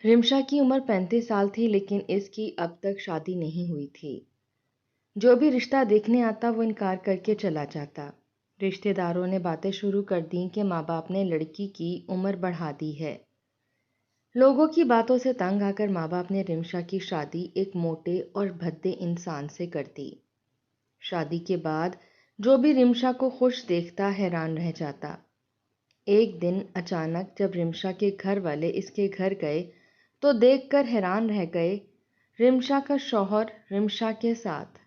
رمشا کی عمر 35 سال تھی، لیکن اس کی اب تک شادی نہیں ہوئی تھی۔ جو بھی رشتہ دیکھنے آتا وہ انکار کر کے چلا جاتا۔ رشتہ داروں نے باتیں شروع کر دیں کہ ماں باپ نے لڑکی کی عمر بڑھا دی ہے۔ لوگوں کی باتوں سے تنگ آ کر ماں باپ نے رمشا کی شادی ایک موٹے اور بھدے انسان سے کر دی۔ شادی کے بعد جو بھی رمشا کو خوش دیکھتا حیران رہ جاتا۔ ایک دن اچانک جب رمشا کے گھر والے اس کے گھر گئے تو دیکھ کر حیران رہ گئے، رمشا کا شوہر رمشا کے ساتھ۔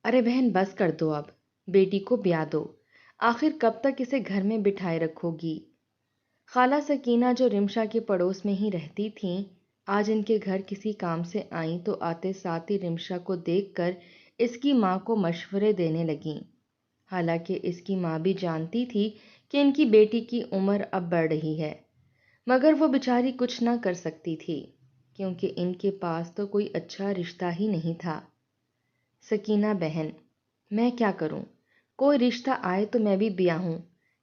ارے بہن بس کر دو، اب بیٹی کو بیاہ دو، آخر کب تک اسے گھر میں بٹھائے رکھو گی؟ خالہ سکینہ جو رمشا کے پڑوس میں ہی رہتی تھیں، آج ان کے گھر کسی کام سے آئیں تو آتے ساتھ ہی رمشا کو دیکھ کر اس کی ماں کو مشورے دینے لگیں۔ حالانکہ اس کی ماں بھی جانتی تھی کہ ان کی بیٹی کی عمر اب بڑھ رہی ہے، مگر وہ بیچاری کچھ نہ کر سکتی تھی کیونکہ ان کے پاس تو کوئی اچھا رشتہ ہی نہیں تھا۔ سکینہ بہن، میں کیا کروں؟ کوئی رشتہ آئے تو میں بھی بیاہوں،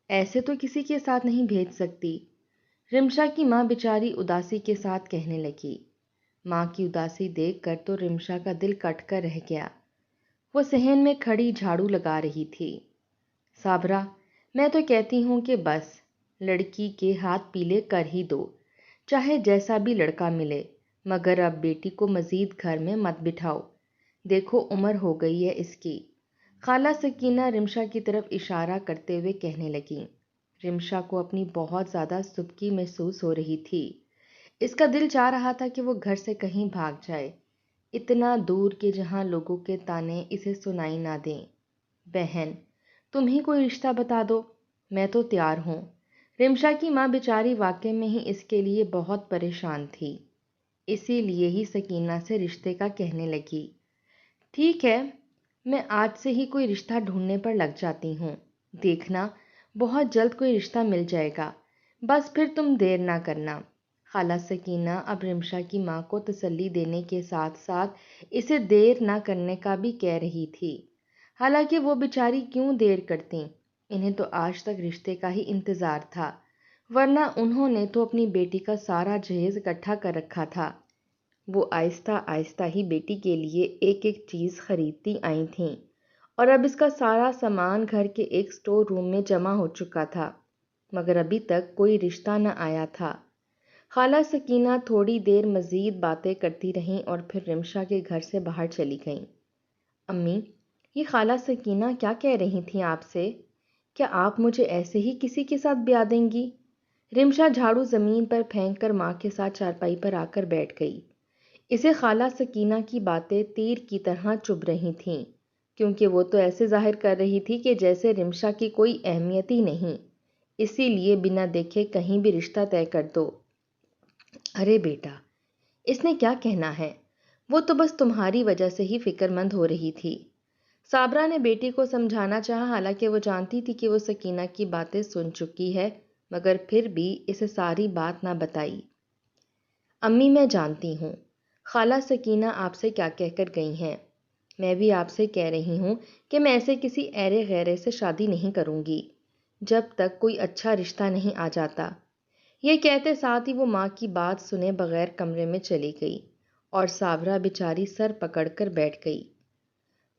ایسے تو کسی کے ساتھ نہیں بھیج سکتی۔ رمشا کی ماں بیچاری اداسی کے ساتھ کہنے لگی۔ ماں کی اداسی دیکھ کر تو رمشا کا دل کٹ کر رہ گیا۔ وہ صحن میں کھڑی جھاڑو لگا رہی تھی۔ صابرہ، میں تو کہتی ہوں کہ بس لڑکی کے ہاتھ پیلے کر ہی دو، چاہے جیسا بھی لڑکا ملے، مگر اب بیٹی کو مزید گھر میں مت بٹھاؤ، دیکھو عمر ہو گئی ہے اس کی۔ خالہ سکینہ رمشا کی طرف اشارہ کرتے ہوئے کہنے لگیں۔ رمشا کو اپنی بہت زیادہ سبکی محسوس ہو رہی تھی۔ اس کا دل چاہ رہا تھا کہ وہ گھر سے کہیں بھاگ جائے، اتنا دور کہ جہاں لوگوں کے تانے اسے سنائی نہ دیں۔ بہن، تم ہی کوئی رشتہ بتا دو، میں تو تیار ہوں۔ رمشا کی ماں بیچاری واقعے میں ہی اس کے لیے بہت پریشان تھی، اسی لیے ہی سکینہ سے رشتے کا کہنے لگی۔ ٹھیک ہے، میں آج سے ہی کوئی رشتہ ڈھونڈنے پر لگ جاتی ہوں، دیکھنا بہت جلد کوئی رشتہ مل جائے گا، بس پھر تم دیر نہ کرنا۔ خالہ سکینہ اب رمشا کی ماں کو تسلی دینے کے ساتھ ساتھ اسے دیر نہ کرنے کا بھی کہہ رہی تھی۔ حالانکہ وہ بیچاری کیوں دیر کرتیں، انہیں تو آج تک رشتے کا ہی انتظار تھا، ورنہ انہوں نے تو اپنی بیٹی کا سارا جہیز اکٹھا کر رکھا تھا۔ وہ آہستہ آہستہ ہی بیٹی کے لیے ایک ایک چیز خریدتی آئی تھیں، اور اب اس کا سارا سامان گھر کے ایک اسٹور روم میں جمع ہو چکا تھا، مگر ابھی تک کوئی رشتہ نہ آیا تھا۔ خالہ سکینہ تھوڑی دیر مزید باتیں کرتی رہیں اور پھر رمشا کے گھر سے باہر چلی گئیں۔ امی، یہ خالہ سکینہ کیا کہہ رہی تھیں آپ سے؟ کیا آپ مجھے ایسے ہی کسی کے ساتھ بیاہ دیں گی؟ رمشا جھاڑو زمین پر پھینک کر ماں کے ساتھ چارپائی پر آ کر بیٹھ گئی۔ اسے خالہ سکینہ کی باتیں تیر کی طرح چبھ رہی تھیں، کیونکہ وہ تو ایسے ظاہر کر رہی تھی کہ جیسے رمشا کی کوئی اہمیت ہی نہیں، اسی لیے بنا دیکھے کہیں بھی رشتہ طے کر دو۔ ارے بیٹا، اس نے کیا کہنا ہے، وہ تو بس تمہاری وجہ سے ہی فکر مند ہو رہی تھی۔ صابرہ نے بیٹی کو سمجھانا چاہا، حالانکہ وہ جانتی تھی کہ وہ سکینہ کی باتیں سن چکی ہے، مگر پھر بھی اسے ساری بات نہ بتائی۔ امی، میں جانتی ہوں خالہ سکینہ آپ سے کیا کہہ کر گئی ہیں، میں بھی آپ سے کہہ رہی ہوں کہ میں ایسے کسی ایرے غیرے سے شادی نہیں کروں گی جب تک کوئی اچھا رشتہ نہیں آ جاتا۔ یہ کہتے ساتھ ہی وہ ماں کی بات سنے بغیر کمرے میں چلی گئی اور صابرہ بیچاری سر پکڑ کر بیٹھ گئی۔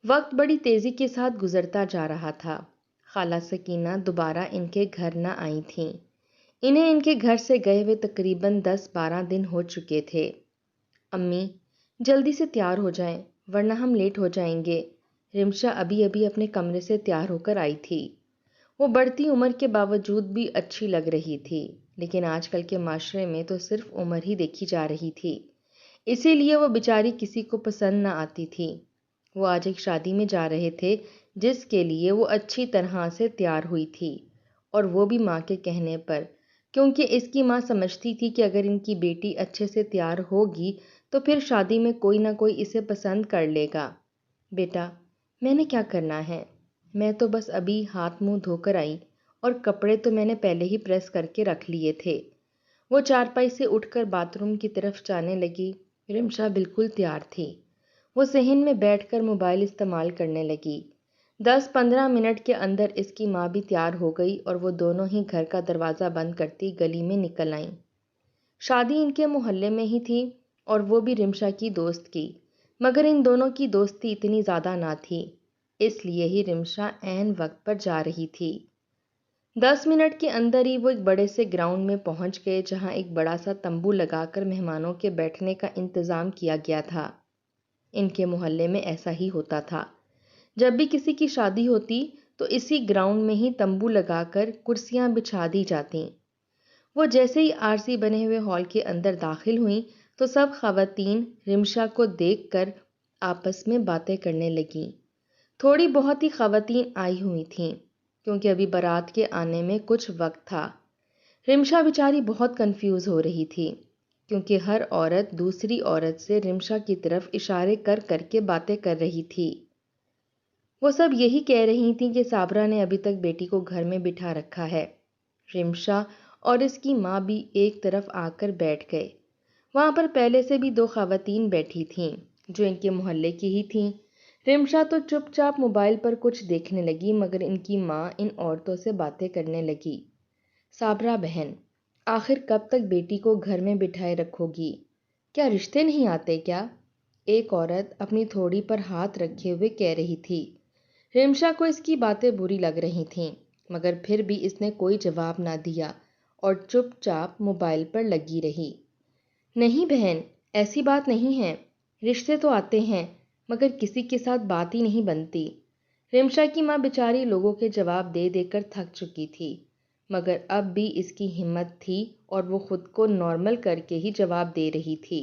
وقت بڑی تیزی کے ساتھ گزرتا جا رہا تھا۔ خالہ سکینہ دوبارہ ان کے گھر نہ آئی تھیں۔ انہیں ان کے گھر سے گئے ہوئے تقریباً 10-12 دن ہو چکے تھے۔ امی، جلدی سے تیار ہو جائیں ورنہ ہم لیٹ ہو جائیں گے۔ رمشا ابھی ابھی اپنے کمرے سے تیار ہو کر آئی تھی۔ وہ بڑھتی عمر کے باوجود بھی اچھی لگ رہی تھی، لیکن آج کل کے معاشرے میں تو صرف عمر ہی دیکھی جا رہی تھی، اسی لیے وہ بیچاری کسی کو پسند نہ آتی تھی۔ وہ آج ایک شادی میں جا رہے تھے جس کے لیے وہ اچھی طرح سے تیار ہوئی تھی، اور وہ بھی ماں کے کہنے پر، کیونکہ اس کی ماں سمجھتی تھی کہ اگر ان کی بیٹی اچھے سے تیار ہوگی تو پھر شادی میں کوئی نہ کوئی اسے پسند کر لے گا۔ بیٹا، میں نے کیا کرنا ہے، میں تو بس ابھی ہاتھ منہ دھو کر آئی، اور کپڑے تو میں نے پہلے ہی پریس کر کے رکھ لیے تھے۔ وہ چارپائی سے اٹھ کر باتھ روم کی طرف جانے لگی۔ رمشا بالکل تیار تھی۔ وہ صحن میں بیٹھ کر موبائل استعمال کرنے لگی۔ 10-15 منٹ کے اندر اس کی ماں بھی تیار ہو گئی اور وہ دونوں ہی گھر کا دروازہ بند کرتی گلی میں نکل آئیں۔ شادی ان کے محلے میں ہی تھی اور وہ بھی رمشا کی دوست کی، مگر ان دونوں کی دوستی اتنی زیادہ نہ تھی، اس لیے ہی رمشا عین وقت پر جا رہی تھی۔ 10 منٹ کے اندر ہی وہ ایک بڑے سے گراؤنڈ میں پہنچ گئے جہاں ایک بڑا سا تمبو لگا کر مہمانوں کے بیٹھنے کا انتظام کیا گیا تھا۔ ان کے محلے میں ایسا ہی ہوتا تھا، جب بھی کسی کی شادی ہوتی تو اسی گراؤنڈ میں ہی تمبو لگا کر کرسیاں بچھا دی جاتی۔ وہ جیسے ہی عارضی بنے ہوئے ہال کے اندر داخل ہوئیں تو سب خواتین رمشا کو دیکھ کر آپس میں باتیں کرنے لگیں۔ تھوڑی بہت ہی خواتین آئی ہوئی تھیں کیونکہ ابھی بارات کے آنے میں کچھ وقت تھا۔ رمشا بیچاری بہت کنفیوز ہو رہی تھی کیونکہ ہر عورت دوسری عورت سے رمشا کی طرف اشارے کر کر کے باتیں کر رہی تھی۔ وہ سب یہی کہہ رہی تھیں کہ صابرہ نے ابھی تک بیٹی کو گھر میں بٹھا رکھا ہے۔ رمشا اور اس کی ماں بھی ایک طرف آ کر بیٹھ گئے۔ وہاں پر پہلے سے بھی 2 خواتین بیٹھی تھیں جو ان کے محلے کی ہی تھیں۔ رمشا تو چپ چاپ موبائل پر کچھ دیکھنے لگی مگر ان کی ماں ان عورتوں سے باتیں کرنے لگی۔ صابرہ بہن، آخر کب تک بیٹی کو گھر میں بٹھائے رکھو گی؟ کیا رشتے نہیں آتے کیا؟ ایک عورت اپنی تھوڑی پر ہاتھ رکھے ہوئے کہہ رہی تھی۔ رمشا کو اس کی باتیں بری لگ رہی تھیں مگر پھر بھی اس نے کوئی جواب نہ دیا اور چپ چاپ موبائل پر لگی رہی۔ نہیں بہن، ایسی بات نہیں ہے، رشتے تو آتے ہیں مگر کسی کے ساتھ بات ہی نہیں بنتی۔ رمشا کی ماں بیچاری لوگوں کے جواب دے دے کر تھک چکی تھی مگر اب بھی اس کی ہمت تھی اور وہ خود کو نارمل کر کے ہی جواب دے رہی تھی۔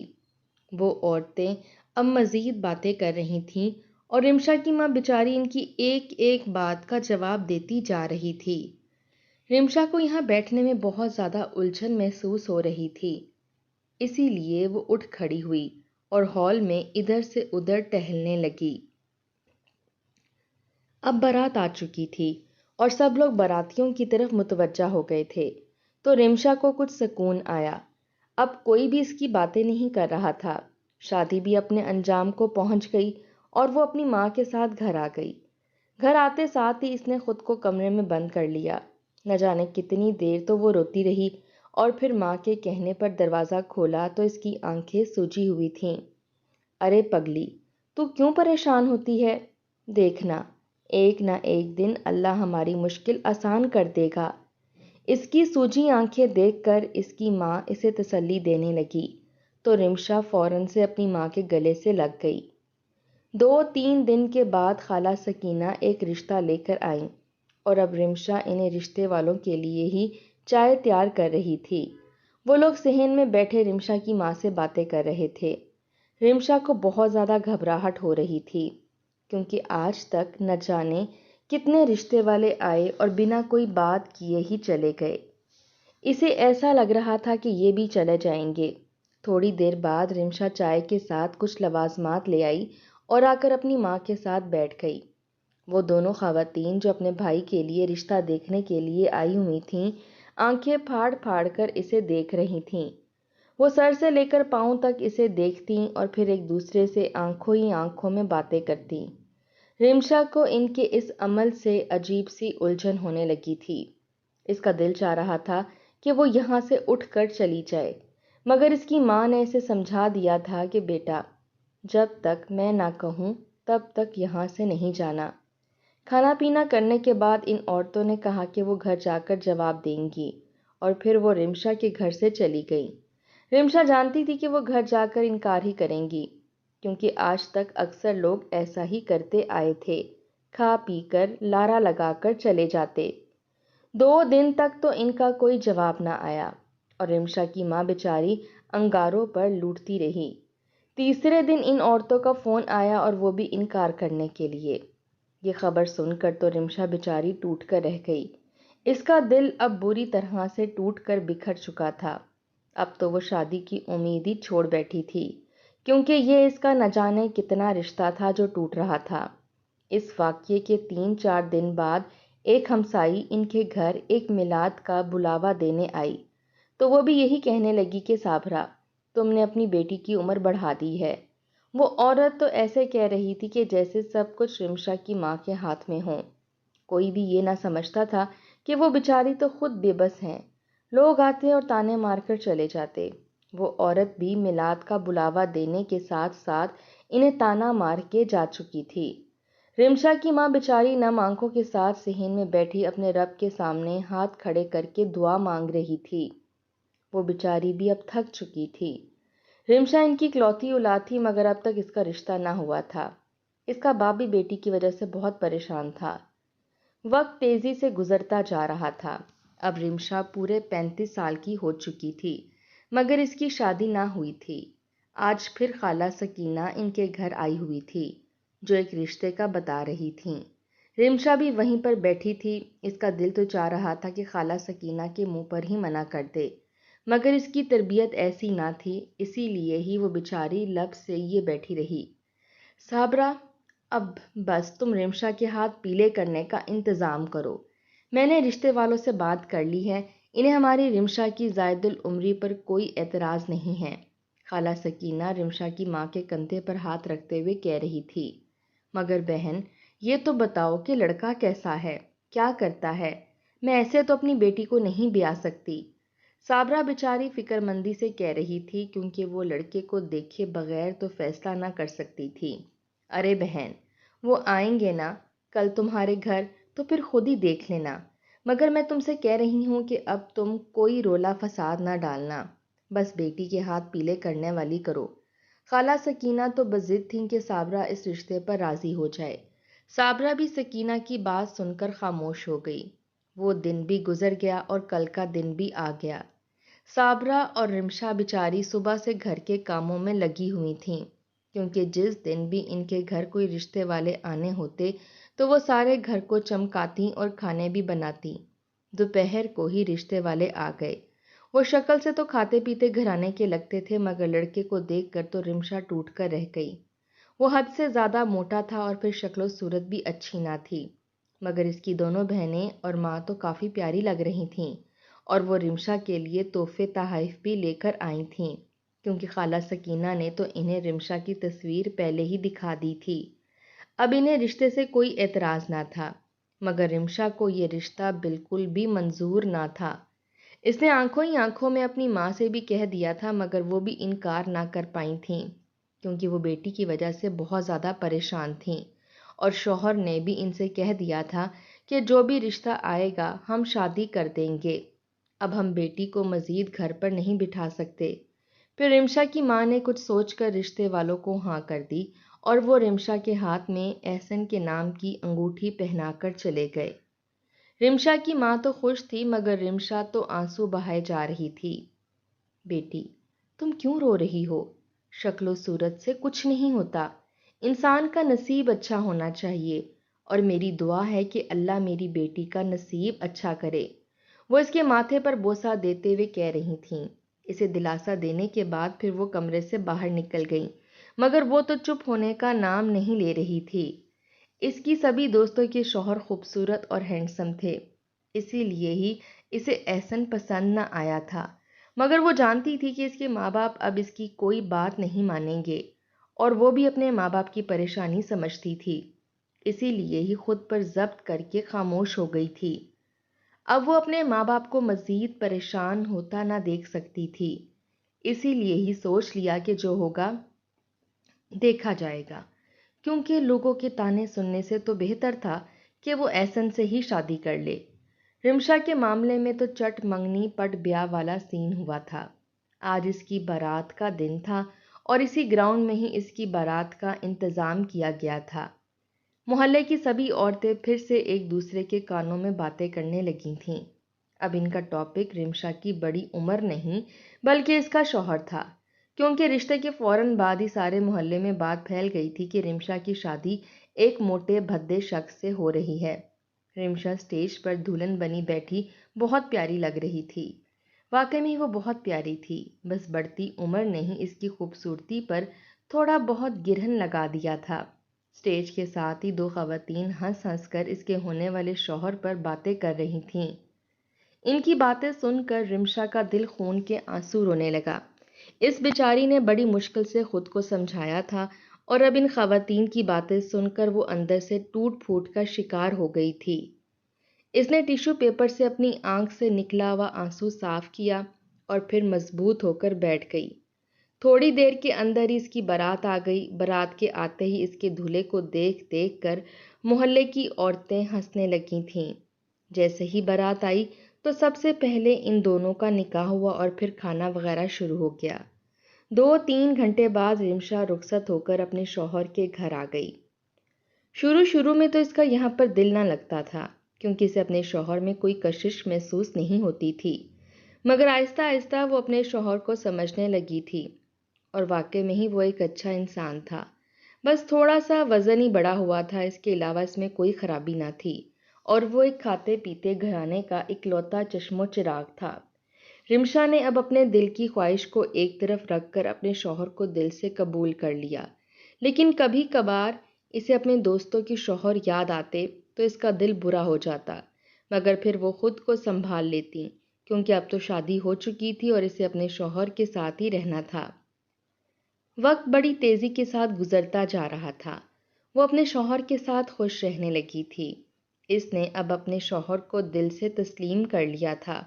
وہ عورتیں اب مزید باتیں کر رہی تھیں اور رمشا کی ماں بیچاری ان کی ایک ایک بات کا جواب دیتی جا رہی تھی۔ رمشا کو یہاں بیٹھنے میں بہت زیادہ الجھن محسوس ہو رہی تھی، اسی لیے وہ اٹھ کھڑی ہوئی اور ہال میں ادھر سے ادھر ٹہلنے لگی۔ اب بارات آ چکی تھی اور سب لوگ باراتیوں کی طرف متوجہ ہو گئے تھے تو رمشا کو کچھ سکون آیا۔ اب کوئی بھی اس کی باتیں نہیں کر رہا تھا۔ شادی بھی اپنے انجام کو پہنچ گئی اور وہ اپنی ماں کے ساتھ گھر آ گئی۔ گھر آتے ساتھ ہی اس نے خود کو کمرے میں بند کر لیا۔ نہ جانے کتنی دیر تو وہ روتی رہی اور پھر ماں کے کہنے پر دروازہ کھولا تو اس کی آنکھیں سوجی ہوئی تھیں۔ ارے پگلی، تو کیوں پریشان ہوتی ہے؟ دیکھنا، ایک نہ ایک دن اللہ ہماری مشکل آسان کر دے گا۔ اس کی سوجی آنکھیں دیکھ کر اس کی ماں اسے تسلی دینے لگی تو رمشا فوراً سے اپنی ماں کے گلے سے لگ گئی۔ 2-3 دن کے بعد خالہ سکینہ ایک رشتہ لے کر آئیں اور اب رمشا انہیں رشتے والوں کے لیے ہی چائے تیار کر رہی تھی۔ وہ لوگ صحن میں بیٹھے رمشا کی ماں سے باتیں کر رہے تھے۔ رمشا کو بہت زیادہ گھبراہٹ ہو رہی تھی کیونکہ آج تک نہ جانے کتنے رشتے والے آئے اور بنا کوئی بات کیے ہی چلے گئے۔ اسے ایسا لگ رہا تھا کہ یہ بھی چلے جائیں گے۔ تھوڑی دیر بعد رمشا چائے کے ساتھ کچھ لوازمات لے آئی اور آ کر اپنی ماں کے ساتھ بیٹھ گئی۔ وہ دونوں خواتین جو اپنے بھائی کے لیے رشتہ دیکھنے کے لیے آئی ہوئی تھیں، آنکھیں پھاڑ پھاڑ کر اسے دیکھ رہی تھیں۔ وہ سر سے لے کر پاؤں تک اسے دیکھتیں اور پھر ایک دوسرے سے آنکھوں ہی آنکھوں میں باتیں کرتیں۔ رمشا کو ان کے اس عمل سے عجیب سی الجھن ہونے لگی تھی۔ اس کا دل چاہ رہا تھا کہ وہ یہاں سے اٹھ کر چلی جائے مگر اس کی ماں نے اسے سمجھا دیا تھا کہ بیٹا، جب تک میں نہ کہوں تب تک یہاں سے نہیں جانا۔ کھانا پینا کرنے کے بعد ان عورتوں نے کہا کہ وہ گھر جا کر جواب دیں گی اور پھر وہ رمشا کے گھر سے چلی گئی۔ رمشا جانتی تھی کہ وہ گھر جا کر انکار ہی کریں گی کیونکہ آج تک اکثر لوگ ایسا ہی کرتے آئے تھے، کھا پی کر لارا لگا کر چلے جاتے۔ 2 دن تک تو ان کا کوئی جواب نہ آیا اور رمشا کی ماں بیچاری انگاروں پر لوٹتی رہی۔ تیسرے دن ان عورتوں کا فون آیا اور وہ بھی انکار کرنے کے لیے۔ یہ خبر سن کر تو رمشا بیچاری ٹوٹ کر رہ گئی۔ اس کا دل اب بری طرح سے ٹوٹ کر بکھر چکا تھا۔ اب تو وہ شادی کی امید ہی چھوڑ بیٹھی تھی کیونکہ یہ اس کا نہ جانے کتنا رشتہ تھا جو ٹوٹ رہا تھا۔ اس واقعے کے 3-4 دن بعد ایک ہمسائی ان کے گھر ایک میلاد کا بلاوا دینے آئی تو وہ بھی یہی کہنے لگی کہ صابرہ، تم نے اپنی بیٹی کی عمر بڑھا دی ہے۔ وہ عورت تو ایسے کہہ رہی تھی کہ جیسے سب کچھ رمشا کی ماں کے ہاتھ میں ہوں۔ کوئی بھی یہ نہ سمجھتا تھا کہ وہ بیچاری تو خود بے بس ہیں۔ لوگ آتے اور تانے مار کر چلے جاتے وہ عورت بھی میلاد کا بلاوا دینے کے ساتھ ساتھ انہیں تانا مار کے جا چکی تھی۔ رمشا کی ماں بیچاری نم آنکھوں کے ساتھ صحن میں بیٹھی اپنے رب کے سامنے ہاتھ کھڑے کر کے دعا مانگ رہی تھی۔ وہ بیچاری بھی اب تھک چکی تھی۔ رمشا ان کی اکلوتی اولاد تھی، مگر اب تک اس کا رشتہ نہ ہوا تھا۔ اس کا باپ بھی بیٹی کی وجہ سے بہت پریشان تھا۔ وقت تیزی سے گزرتا جا رہا تھا۔ اب رمشا پورے 35 سال کی ہو چکی تھی، مگر اس کی شادی نہ ہوئی تھی۔ آج پھر خالہ سکینہ ان کے گھر آئی ہوئی تھی، جو ایک رشتے کا بتا رہی تھیں۔ رمشا بھی وہیں پر بیٹھی تھی۔ اس کا دل تو چاہ رہا تھا کہ خالہ سکینہ کے منہ پر ہی منع کر دے، مگر اس کی تربیت ایسی نہ تھی، اسی لیے ہی وہ بیچاری لب سے یہ بیٹھی رہی۔ صابرہ، اب بس تم رمشا کے ہاتھ پیلے کرنے کا انتظام کرو۔ میں نے رشتے والوں سے بات کر لی ہے، انہیں ہماری رمشا کی زائد العمری پر کوئی اعتراض نہیں ہے۔ خالہ سکینہ رمشا کی ماں کے کندھے پر ہاتھ رکھتے ہوئے کہہ رہی تھی۔ مگر بہن، یہ تو بتاؤ کہ لڑکا کیسا ہے، کیا کرتا ہے؟ میں ایسے تو اپنی بیٹی کو نہیں بیاہ سکتی۔ صابرہ بیچاری فکر مندی سے کہہ رہی تھی، کیونکہ وہ لڑکے کو دیکھے بغیر تو فیصلہ نہ کر سکتی تھی۔ ارے بہن، وہ آئیں گے نا کل تمہارے گھر، تو پھر خود ہی دیکھ لینا۔ مگر میں تم سے کہہ رہی ہوں کہ اب تم کوئی رولا فساد نہ ڈالنا، بس بیٹی کے ہاتھ پیلے کرنے والی کرو۔ خالہ سکینہ تو بضد تھیں کہ صابرہ اس رشتے پر راضی ہو جائے۔ صابرہ بھی سکینہ کی بات سن کر خاموش ہو گئی۔ وہ دن بھی گزر گیا اور کل کا دن بھی آ گیا۔ صابرہ اور رمشا بیچاری صبح سے گھر کے کاموں میں لگی ہوئی تھیں، کیونکہ جس دن بھی ان کے گھر کوئی رشتے والے آنے ہوتے تو وہ سارے گھر کو چمکاتی اور کھانے بھی بناتی۔ دوپہر کو ہی رشتے والے آ گئے۔ وہ شکل سے تو کھاتے پیتے گھرانے کے لگتے تھے، مگر لڑکے کو دیکھ کر تو رمشا ٹوٹ کر رہ گئی۔ وہ حد سے زیادہ موٹا تھا اور پھر شکل و صورت بھی اچھی نہ تھی، مگر اس کی دونوں بہنیں اور ماں تو کافی پیاری لگ رہی تھیں، اور وہ رمشا کے لیے تحفے تحائف بھی لے کر آئی تھیں، کیونکہ خالہ سکینہ نے تو انہیں رمشا کی تصویر پہلے ہی دکھا دی تھی۔ اب انہیں رشتے سے کوئی اعتراض نہ تھا، مگر رمشا کو یہ رشتہ بالکل بھی منظور نہ تھا۔ اس نے آنکھوں ہی آنکھوں میں اپنی ماں سے بھی کہہ دیا تھا، مگر وہ بھی انکار نہ کر پائی تھیں، کیونکہ وہ بیٹی کی وجہ سے بہت زیادہ پریشان تھیں، اور شوہر نے بھی ان سے کہہ دیا تھا کہ جو بھی رشتہ آئے گا ہم شادی کر دیں گے، اب ہم بیٹی کو مزید گھر پر نہیں بٹھا سکتے۔ پھر رمشا کی ماں نے کچھ سوچ کر رشتے والوں کو ہاں کر دی، اور وہ رمشا کے ہاتھ میں احسن کے نام کی انگوٹھی پہنا کر چلے گئے۔ رمشا کی ماں تو خوش تھی، مگر رمشا تو آنسو بہائے جا رہی تھی۔ بیٹی، تم کیوں رو رہی ہو؟ شکل و صورت سے کچھ نہیں ہوتا، انسان کا نصیب اچھا ہونا چاہیے، اور میری دعا ہے کہ اللہ میری بیٹی کا نصیب اچھا کرے۔ وہ اس کے ماتھے پر بوسہ دیتے ہوئے کہہ رہی تھیں۔ اسے دلاسا دینے کے بعد پھر وہ کمرے سے باہر نکل گئیں، مگر وہ تو چپ ہونے کا نام نہیں لے رہی تھی۔ اس کی سبھی دوستوں کے شوہر خوبصورت اور ہینڈسم تھے، اسی لیے ہی اسے احسن پسند نہ آیا تھا، مگر وہ جانتی تھی کہ اس کے ماں باپ اب اس کی کوئی بات نہیں مانیں گے، اور وہ بھی اپنے ماں باپ کی پریشانی سمجھتی تھی، اسی لیے ہی خود پر ضبط کر کے خاموش ہو گئی تھی۔ اب وہ اپنے ماں باپ کو مزید پریشان ہوتا نہ دیکھ سکتی تھی، اسی لیے ہی سوچ لیا کہ جو ہوگا دیکھا جائے گا، کیونکہ لوگوں کے تانے سننے سے تو بہتر تھا کہ وہ احسن سے ہی شادی کر لے۔ رمشا کے معاملے میں تو چٹ منگنی پٹ بیاہ والا سین ہوا تھا۔ آج اس کی بارات کا دن تھا، اور اسی گراؤنڈ میں ہی اس کی بارات کا انتظام کیا گیا تھا۔ محلے کی سبھی عورتیں پھر سے ایک دوسرے کے کانوں میں باتیں کرنے لگی تھیں۔ اب ان کا ٹاپک رمشا کی بڑی عمر نہیں بلکہ اس کا شوہر تھا، کیونکہ رشتے کے فوراً بعد ہی سارے محلے میں بات پھیل گئی تھی کہ رمشا کی شادی ایک موٹے بھدے شخص سے ہو رہی ہے۔ رمشا اسٹیج پر دلہن بنی بیٹھی بہت پیاری لگ رہی تھی۔ واقعی میں وہ بہت پیاری تھی، بس بڑھتی عمر نے ہی اس کی خوبصورتی پر تھوڑا بہت گرہن لگا دیا تھا۔ اسٹیج کے ساتھ ہی دو خواتین ہنس ہنس کر اس کے ہونے والے شوہر پر باتیں کر رہی تھیں۔ ان کی باتیں سن کر رمشا کا دل خون کے آنسو رونے لگا۔ اس بیچاری نے بڑی مشکل سے خود کو سمجھایا تھا، اور اب ان خواتین کی باتیں سن کر وہ اندر سے ٹوٹ پھوٹ کا شکار ہو گئی تھی۔ اس نے ٹیشو پیپر سے اپنی آنکھ سے نکلا ہوا آنسو صاف کیا اور پھر مضبوط ہو کر بیٹھ گئی۔ تھوڑی دیر کے اندر ہی اس کی بارات آ گئی۔ بارات کے آتے ہی اس کے دولہے کو دیکھ دیکھ کر محلے کی عورتیں ہنسنے لگی تھیں۔ جیسے ہی بارات آئی تو سب سے پہلے ان دونوں کا نکاح ہوا اور پھر کھانا وغیرہ شروع ہو گیا۔ 2-3 گھنٹے بعد رمشا رخصت ہو کر اپنے شوہر کے گھر آ گئی۔ شروع میں تو اس کا یہاں پر دل نہ لگتا تھا، کیونکہ اسے اپنے شوہر میں کوئی کشش محسوس نہیں ہوتی تھی، مگر آہستہ آہستہ وہ اپنے شوہر کو سمجھنے لگی تھی، اور واقع میں ہی وہ ایک اچھا انسان تھا۔ بس تھوڑا سا وزن ہی بڑا ہوا تھا، اس کے علاوہ اس میں کوئی خرابی نہ تھی، اور وہ ایک کھاتے پیتے گھرانے کا اکلوتا چشم و چراغ تھا۔ رمشا نے اب اپنے دل کی خواہش کو ایک طرف رکھ کر اپنے شوہر کو دل سے قبول کر لیا، لیکن کبھی کبھار اسے اپنے دوستوں کے شوہر یاد آتے تو اس کا دل برا ہو جاتا، مگر پھر وہ خود کو سنبھال لیتی، کیونکہ اب تو شادی ہو چکی تھی اور اسے اپنے شوہر کے ساتھ ہی رہنا تھا۔ وقت بڑی تیزی کے ساتھ گزرتا جا رہا تھا۔ وہ اپنے شوہر کے ساتھ خوش رہنے لگی تھی۔ اس نے اب اپنے شوہر کو دل سے تسلیم کر لیا تھا۔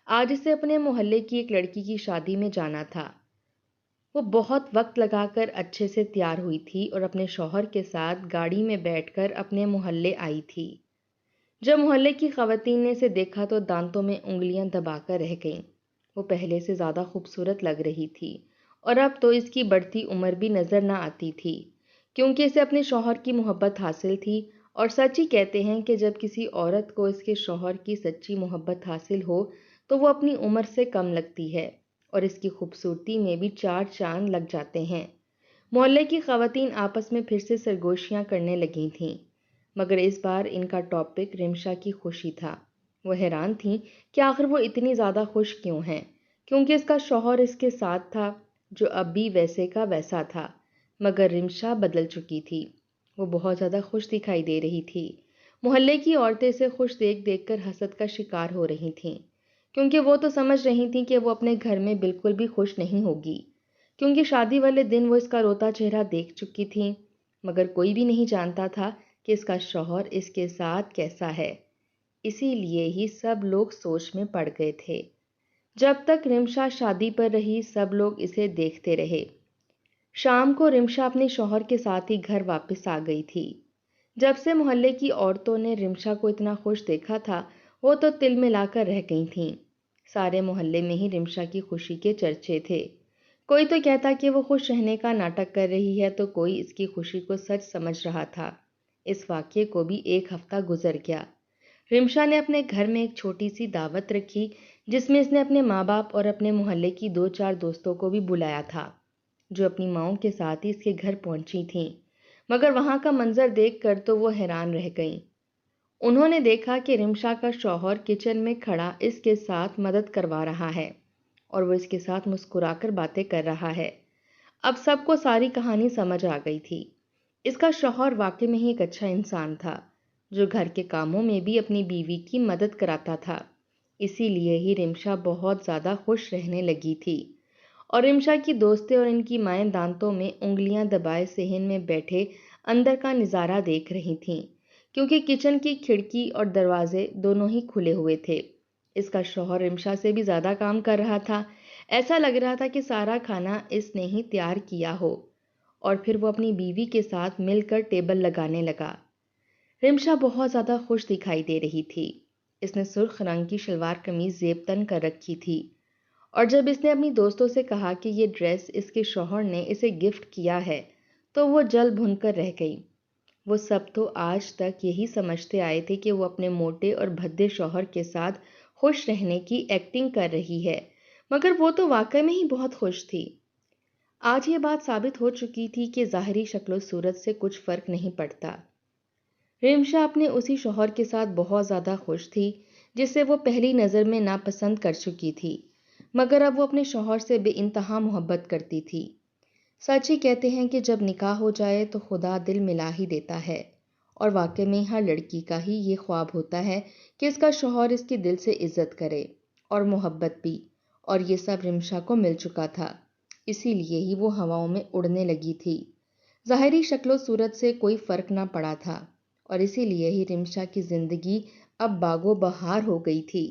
آج اسے اپنے محلے کی ایک لڑکی کی شادی میں جانا تھا۔ وہ بہت وقت لگا کر اچھے سے تیار ہوئی تھی اور اپنے شوہر کے ساتھ گاڑی میں بیٹھ کر اپنے محلے آئی تھی۔ جب محلے کی خواتین نے اسے دیکھا تو دانتوں میں انگلیاں دبا کر رہ گئیں۔ وہ پہلے سے زیادہ خوبصورت لگ رہی تھی، اور اب تو اس کی بڑھتی عمر بھی نظر نہ آتی تھی، کیونکہ اسے اپنے شوہر کی محبت حاصل تھی، اور سچ ہی کہتے ہیں کہ جب کسی عورت کو اس کے شوہر کی سچی محبت حاصل ہو تو وہ اپنی عمر سے کم لگتی ہے، اور اس کی خوبصورتی میں بھی 4 چاند لگ جاتے ہیں۔ محلے کی خواتین آپس میں پھر سے سرگوشیاں کرنے لگی تھیں، مگر اس بار ان کا ٹاپک رمشا کی خوشی تھا۔ وہ حیران تھیں کہ آخر وہ اتنی زیادہ خوش کیوں ہیں، کیونکہ اس کا شوہر اس کے ساتھ تھا جو اب بھی ویسے کا ویسا تھا، مگر رمشا بدل چکی تھی۔ وہ بہت زیادہ خوش دکھائی دے رہی تھی۔ محلے کی عورتیں اسے خوش دیکھ دیکھ کر حسد کا شکار ہو رہی تھیں، کیونکہ وہ تو سمجھ رہی تھیں کہ وہ اپنے گھر میں بالکل بھی خوش نہیں ہوگی، کیونکہ شادی والے دن وہ اس کا روتا چہرہ دیکھ چکی تھیں، مگر کوئی بھی نہیں جانتا تھا کہ اس کا شوہر اس کے ساتھ کیسا ہے۔ اسی لیے ہی سب لوگ سوچ میں پڑ گئے تھے۔ جب تک رمشا شادی پر رہی سب لوگ اسے دیکھتے رہے۔ شام کو رمشا اپنے شوہر کے ساتھ ہی گھر واپس آ گئی تھی۔ جب سے محلے کی عورتوں نے رمشا کو اتنا خوش دیکھا تھا وہ تو تل ملا کر رہ گئی تھیں۔ سارے محلے میں ہی رمشا کی خوشی کے چرچے تھے۔ کوئی تو کہتا کہ وہ خوش رہنے کا ناٹک کر رہی ہے تو کوئی اس کی خوشی کو سچ سمجھ رہا تھا۔ اس واقعے کو بھی 1 ہفتہ گزر گیا۔ رمشا نے اپنے گھر میں ایک چھوٹی سی دعوت رکھی جس میں اس نے اپنے ماں باپ اور اپنے محلے کی 2-4 دوستوں کو بھی بلایا تھا، جو اپنی ماؤں کے ساتھ ہی اس کے گھر پہنچی تھیں، مگر وہاں کا منظر دیکھ کر تو وہ حیران رہ گئیں۔ انہوں نے دیکھا کہ رمشا کا شوہر کچن میں کھڑا اس کے ساتھ مدد کروا رہا ہے، اور وہ اس کے ساتھ مسکرا کر باتیں کر رہا ہے۔ اب سب کو ساری کہانی سمجھ آ گئی تھی۔ اس کا شوہر واقع میں ہی ایک اچھا انسان تھا، جو گھر کے کاموں میں بھی اپنی بیوی کی مدد کراتا تھا۔ اسی لیے ہی رمشا بہت زیادہ خوش رہنے لگی تھی، اور رمشا کی دوستیں اور ان کی مائیں دانتوں میں انگلیاں دبائے صحن میں بیٹھے اندر کا نظارہ دیکھ رہی تھیں، کیونکہ کچن کی کھڑکی اور دروازے دونوں ہی کھلے ہوئے تھے۔ اس کا شوہر رمشا سے بھی زیادہ کام کر رہا تھا۔ ایسا لگ رہا تھا کہ سارا کھانا اس نے ہی تیار کیا ہو، اور پھر وہ اپنی بیوی کے ساتھ مل کر ٹیبل لگانے لگا۔ رمشا بہت زیادہ خوش دکھائی دے رہی تھی۔ اس نے سرخ رنگ کی شلوار قمیض زیب تن کر رکھی تھی، اور جب اس نے اپنی دوستوں سے کہا کہ یہ ڈریس اس کے شوہر نے اسے گفٹ کیا ہے تو وہ جل بھن کر رہ گئی۔ وہ سب تو آج تک یہی سمجھتے آئے تھے کہ وہ اپنے موٹے اور بھدے شوہر کے ساتھ خوش رہنے کی ایکٹنگ کر رہی ہے، مگر وہ تو واقع میں ہی بہت خوش تھی۔ آج یہ بات ثابت ہو چکی تھی کہ ظاہری شکل و صورت سے کچھ فرق نہیں پڑتا۔ رمشا اپنے اسی شوہر کے ساتھ بہت زیادہ خوش تھی جسے وہ پہلی نظر میں ناپسند کر چکی تھی، مگر اب وہ اپنے شوہر سے بے انتہا محبت کرتی تھی۔ سچ ہی کہتے ہیں کہ جب نکاح ہو جائے تو خدا دل ملا ہی دیتا ہے، اور واقع میں ہر لڑکی کا ہی یہ خواب ہوتا ہے کہ اس کا شوہر اس کی دل سے عزت کرے اور محبت بھی، اور یہ سب رمشا کو مل چکا تھا۔ اسی لیے ہی وہ ہواؤں میں اڑنے لگی تھی۔ ظاہری شکل و صورت سے کوئی فرق نہ پڑا تھا، اور اسی لیے ہی رمشا کی زندگی اب باغ و بہار ہو گئی تھی۔